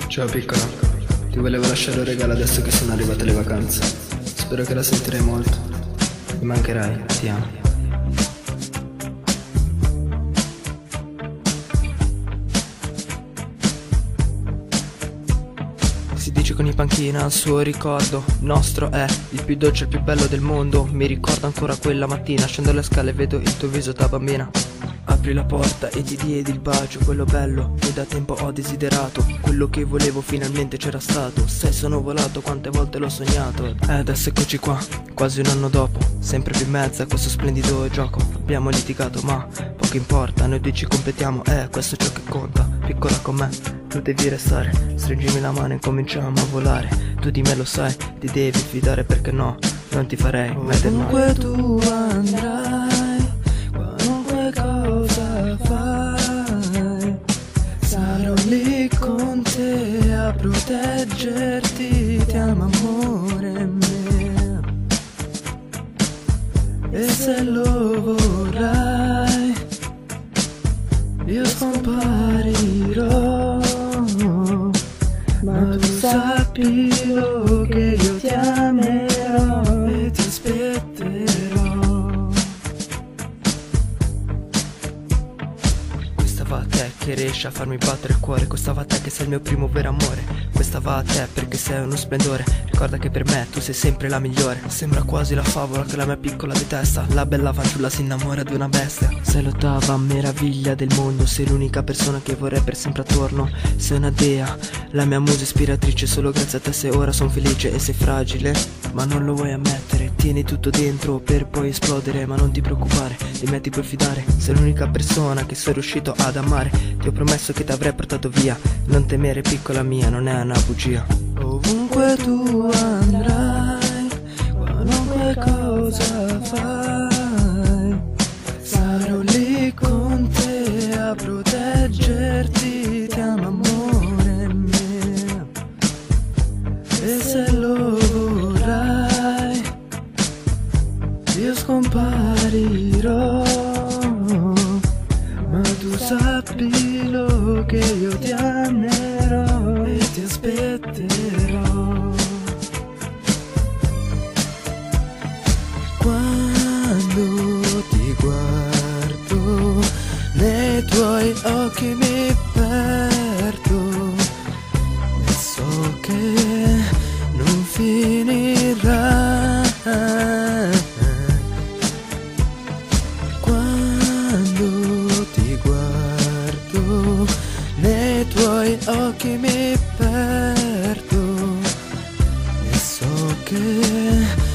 Ciao piccola, ti volevo lasciare un regalo adesso che sono arrivate le vacanze. Spero che la sentirai molto. Mi mancherai, ti amo. Si dice con i panchina il suo ricordo nostro è il più dolce, il più bello del mondo. Mi ricordo ancora quella mattina, scendo le scale e vedo il tuo viso da bambina. Apri la porta e ti diedi il bacio, quello bello che da tempo ho desiderato. Quello che volevo finalmente c'era stato. Se sono volato, quante volte l'ho sognato. E adesso eccoci qua, quasi un anno dopo, sempre più in mezzo a questo splendido gioco. Abbiamo litigato ma poco importa, noi due ci completiamo, questo è ciò che conta. Piccola con me, tu devi restare, stringimi la mano e cominciamo a volare. Tu di me lo sai, ti devi fidare perché no, non ti farei mai del male. Ovunque tu andrai, qualunque cosa fai, sarò lì con te a proteggerti, ti amo amore mio. E se lo vorrai, io scomparirò, ma tu sappilo che io ti amerò e ti aspetterò. Questa va a te che riesci a farmi battere il cuore. Questa va a te che sei il mio primo vero amore. Questa va a te perché sei uno splendore. Ricorda che per me tu sei sempre la migliore. Sembra quasi la favola che la mia piccola detesta. La bella fanciulla si innamora di una bestia. Sei l'ottava meraviglia del mondo. Sei l'unica persona che vorrei per sempre attorno. Sei una dea, la mia musa ispiratrice. Solo grazie a te se ora sono felice. E sei fragile, ma non lo vuoi ammettere. Tieni tutto dentro per poi esplodere. Ma non ti preoccupare, di me ti puoi fidare. Sei l'unica persona che sono riuscito ad amare. Ti ho promesso che ti avrei portato via. Non temere piccola mia, non è una bugia. Ovunque tu andrai, qualunque cosa fai, sarò lì con te a proteggerti, ti amo amore mio. E se lo vorrai, io scomparirò, ma tu sappilo che io ti amerò e ti aspetterò. Quando ti guardo, nei tuoi occhi mi perdo e so che non finirà. Quando ti guardo, nei tuoi occhi mi perdo e so che